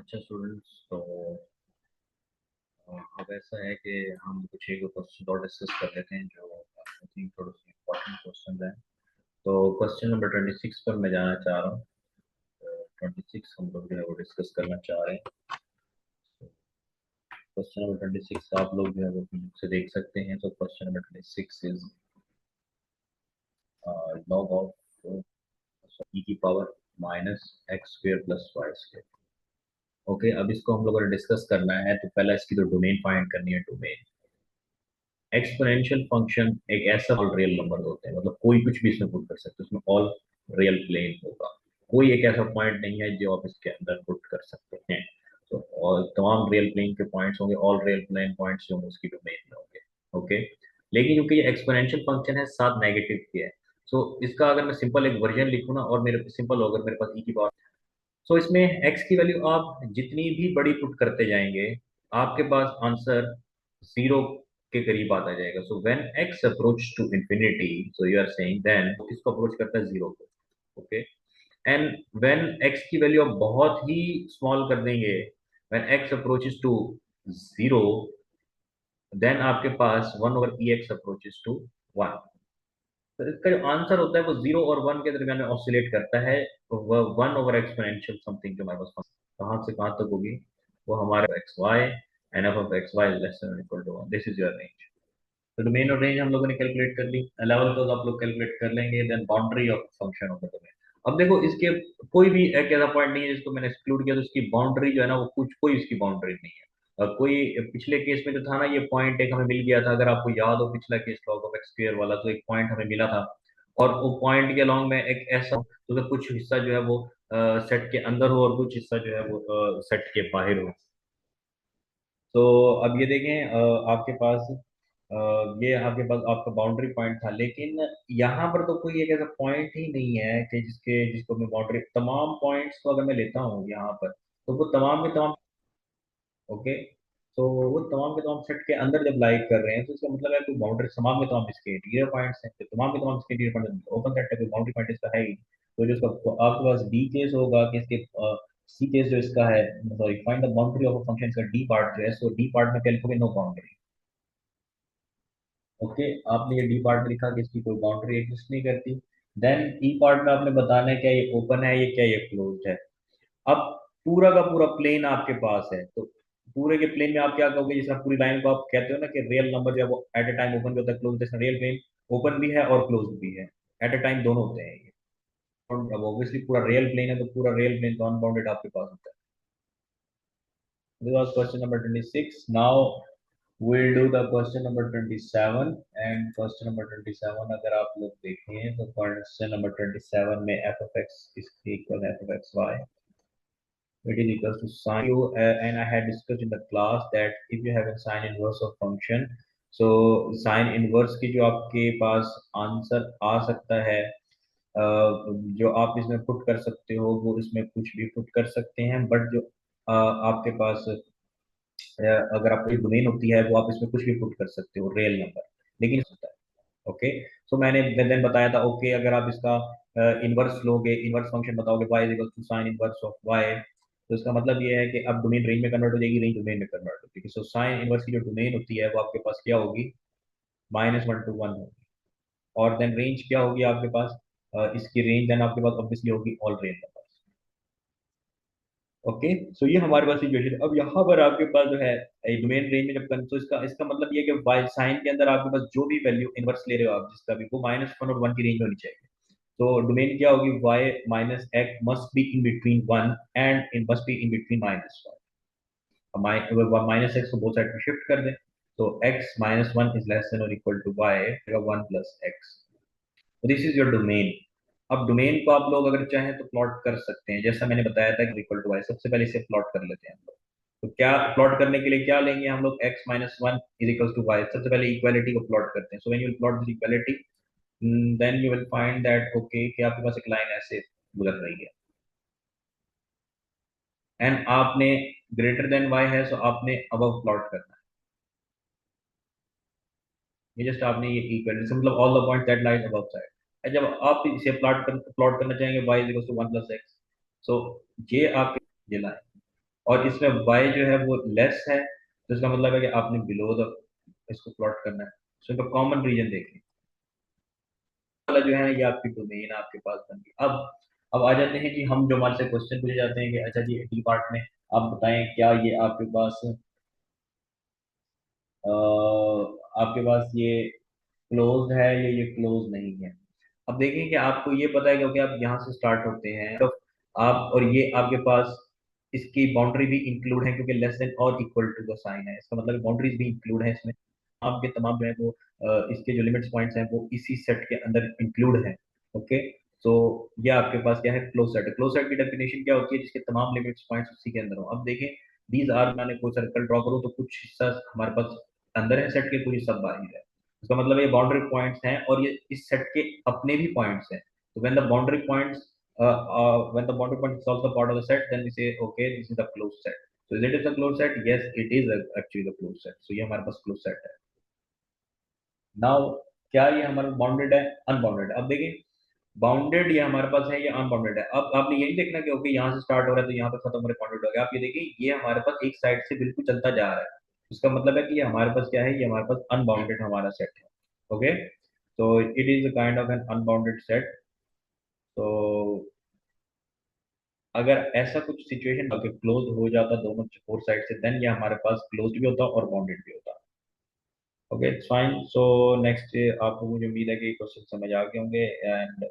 अच्छा स्टूडेंट्स, तो अब ऐसा है कि हम कुछ एक क्वेश्चन और डिस्कस कर लेते हैं जो आई थिंक थोड़े से इम्पोर्टेंट क्वेश्चन हैं। तो क्वेश्चन नंबर 26 पर मैं जाना चाह रहा हूँ। तो 26 हम लोग जो है वो डिस्कस करना चाह रहे हैं। क्वेश्चन नंबर 26 आप लोग जो है वो से देख सकते हैं। तो question number 26 is log of e की power minus x square plus y square. Okay, अब इसको हम लोगों ने डिस्कस करना है। तो पहला इसकी तो डोमेन फाइंड करनी है। डोमेन एक्सपोनेंशियल फंक्शन एक ऐसा ऑल रियल नंबर होते हैं, मतलब कोई कुछ भी इसमें पुट कर सकते हैं, उसमें ऑल रियल प्लेन होगा। कोई एक ऐसा पॉइंट नहीं है जो आप इसके अंदर पुट कर सकते हैं। तो और तमाम रियल प्लेन के पॉइंट्स होंगे, ऑल रियल प्लेन पॉइंट्स जो होंगे उसकी डोमेन में होंगे। ओके, लेकिन क्योंकि ये एक्सपोनेंशियल फंक्शन है, साथ नेगेटिव की है, सो इसका अगर मैं सिंपल एक वर्जन लिखूँ ना, और मेरे सिंपल होगा मेरे पास ई की पावर। सो इसमें एक्स की वैल्यू आप जितनी भी बड़ी पुट करते जाएंगे, आपके पास आंसर जीरो के करीब आता जाएगा। So when x approach to infinity, so you are saying then किसको अप्रोच करता है? जीरो को। ओके, एंड व्हेन एक्स की वैल्यू आप बहुत ही स्मॉल कर देंगे, when x approaches to zero, then आपके पास one over e x approaches to one. तो इसका जो आंसर होता है वो जीरो और वन के दरमियान में ऑसिलेट करता है। तो वह वन ओवर एक्सपोनेंशियल समथिंग जो हमारे पास कहाँ से कहाँ तक होगी, वो हमारे x y and f of x y less than equal to one. This is your range. तो डोमेन और रेंज हम लोगों ने कैलकुलेट कर ली। लेवल तो आप लोग कैलकुलेट कर लेंगे। Then boundary of function of the domain. अब देखो, इसके कोई भी एक ऐसा पॉइंट नहीं है जिसको मैंने एक्सक्लूड किया, तो इसकी बाउंड्री जो है ना वो कुछ कोई इसकी बाउंड्री नहीं है। कोई पिछले केस में जो था ना, ये पॉइंट एक हमें मिल गया था, अगर आपको याद हो पिछला case log of x square वाला, तो एक पॉइंट हमें मिला था। और वो पॉइंट के अलॉन्ग में एक ऐसा तो कुछ हिस्सा जो है वो सेट के अंदर हो और कुछ हिस्सा जो है वो सेट के बाहर हो। तो अब ये देखें, आपके पास ये आपके पास आपका बाउंड्री पॉइंट था, लेकिन यहाँ पर तो कोई एक ऐसा पॉइंट ही नहीं है कि जिसको मैं बाउंड्री, तमाम पॉइंट्स को अगर मैं लेता हूँ यहाँ पर, तो वो तमाम के तमाम। ओके, तो वो तमाम के तमाम सेट के अंदर जब लाइक कर रहे हैं, तो इसका मतलब है कोई बाउंड्री, तमाम के तमाम इसके इंटीरियर पॉइंट्स हैं, तो तमाम के तमाम इसके इंटीरियर पॉइंट ओपन सेट है, कोई बाउंड्री पॉइंट इसका है ही। तो जो इसका तो आपके पास डी केस होगा कि इसके सी केस जो इसका है, sorry, find the boundary of a function, इसका डी पार्ट जो है, सो डी पार्ट में क्या लिखोगे? No boundary. ओके, आपने ये डी पार्ट में लिखा कि इसकी कोई बाउंड्री एग्जिस्ट नहीं करती। देन ई पार्ट में आपने बताना है क्या ये ओपन है, ये क्या ये क्लोज्ड है। अब पूरा का पूरा प्लेन आपके पास है, तो पूरे के प्लेन में आप क्या कहोगे? जैसे पूरी लाइन को आप कहते हो ना कि रियल नंबर जो है वो एट अ टाइम ओपन भी होता है, क्लोज होता है। रियल प्लेन ओपन भी है और क्लोज भी है, एट अ टाइम दोनों होते हैं ये। और अब ऑब्वियसली पूरा रियल प्लेन है, तो पूरा रियल प्लेन तो अनबाउंडेड आपके पास होता है। This was question number 26। Now we'll do the question number 27। and question number 27 अगर आप लोग देखें तो question number 27 में f of x is equal f of x y, it is equal to sine u, and I had discussed in the class that if you have a sine inverse of function, so sine inverse की जो आपके पास answer आ सकता है, जो आप इसमें put कर सकते हो, वो इसमें कुछ भी पुट कर सकते हैं, बट जो आपके पास अगर आपकी डोमेन होती है, वो आप इसमें कुछ भी पुट कर सकते हो, रियल नंबर, लेकिन होता है। ओके, सो मैंने देन बताया था, ओके, अगर आप इसका इनवर्स लोगे, इनवर्स फंक्शन बताओगे y is equal to sine inverse of y, तो इसका मतलब ये है कि अब डोमेन रेंज में कन्वर्ट हो जाएगी, रेंज डोमेन में कन्वर्ट हो जाएगी। सो साइन इनवर्स की जो डोमेन होती है वो आपके पास क्या होगी? -1 to 1 होगी। और देन रेंज क्या होगी आपके पास? इसकी रेंज देन आपके पास ऑब्वियसली होगी ऑल रेंज नंबर। ओके, सो ये हमारे पास सिचुएशन। अब यहाँ पर आपके पास जो है डोमेन रेंज में जब तो इसका इसका मतलब ये है कि वाई साइन के अंदर आपके पास जो भी वैल्यू इनवर्स ले रहे हो आप, जिसका भी, वो -1 और 1 की रेंज में होनी चाहिए। तो डोमेन क्या होगी? y minus x must be in between 1 and in must be in between -1। Minus x को बोथ साइड पे शिफ्ट कर दें, तो x -1 इज लेस देन और equal to y 1 plus x. This is your domain. अब domain को आप लोग अगर चाहें तो प्लॉट कर सकते हैं, जैसा मैंने बताया था कि इक्वल टू वाई। सबसे पहले इसे प्लॉट कर लेते हैं हम लोग। तो क्या प्लॉट करने के लिए क्या लेंगे हम लोग? x-1 is equal to Y. सबसे पहले इक्वालिटी को प्लॉट करते हैं। So when you will plot this equality, then you will find that okay कि आपके पास एक लाइन ऐसे गुजर रही है, एंड आपने ग्रेटर देन वाई है, सो आपने अबव प्लॉट करना है। ये जस्ट आपने ये इक्वल से मतलब all the point that lies above side. जब आप इसे प्लॉट करना चाहेंगे y is equal to 1 plus x, so ये आपके ये लाइन, और इसमें y जो है वो लेस है, तो इसका मतलब है कि आपने बिलो द इसको प्लॉट करना है। सो इनका कॉमन रीजन देखें वाला जो है ये आपकी डोमेन आपके पास बन गई। अब आ जाते हैं कि हम जो हमारे से क्वेश्चन पूछे जाते हैं कि अच्छा जी डी पार्ट में आप बताएं क्या ये आपके पास ये क्लोज है या ये क्लोज नहीं है। अब देखें कि आपको ये पता है क्योंकि आप यहाँ से स्टार्ट होते हैं तो आप और ये आपके पास इसकी बाउंड्री भी इंक्लूड है क्योंकि लेस देन और इक्वल टू का साइन है, इसका मतलब बाउंड्रीज भी इंक्लूड है इसमें। आपके तमाम जो है वो इसके जो लिमिट्स पॉइंट्स हैं वो इसी सेट के अंदर इंक्लूड है। ओके, तो ये आपके पास क्या है, क्लोज सेट। क्लोज सेट की डेफिनेशन क्या होती है, जिसके तमाम लिमिट्स पॉइंट्स उसी के अंदर हो। अब देखें दीज आर, मैंने कोई सर्कल ड्रॉ करूँ तो कुछ हिस्सा हमारे पास अंदर है सेट के, कुछ हिस्सा बाहर है। इसका मतलब ये बाउंड्री पॉइंट्स हैं और ये इस सेट के अपने भी पॉइंट्स हैं। तो when the boundary points when the boundary point is also part of the set, then we say okay this is the closed set. So is it a closed set? Yes, it is actually the closed set. So ये हमारे पास closed set है। Now क्या ये हमारा bounded है, unbounded? अब देखिए bounded ये हमारे पास है, ये अनबाउंडेड है। अब आपने यही देखना कि ओके यहाँ से स्टार्ट हो रहा है तो यहाँ पे खत्म हो रहा है, बाउंडेड हो गया। आप ये देखिए ये हमारे पास एक साइड से बिल्कुल चलता जा रहा है, इसका मतलब है कि ये हमारे पास क्या है, ये हमारे पास अनबाउंडेड हमारा सेट है। ओके, तो it is a kind of an unbounded set. तो अगर ऐसा कुछ सिचुएशन अगर क्लोज हो जाता दोनों फोर साइड से, देन ये हमारे पास क्लोज भी होता और बाउंडेड भी होता। Okay it's fine. So next आपको मुझे उम्मीद है कि क्वेश्चन समझ आ गए होंगे एंड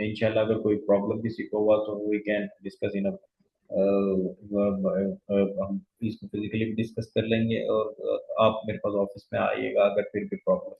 इंशाल्लाह अगर कोई प्रॉब्लम किसी को हुआ तो वी कैन डिस्कस इन हम इसको फिजिकली भी डिस्कस कर लेंगे और आप मेरे पास ऑफिस में आइएगा अगर फिर भी प्रॉब्लम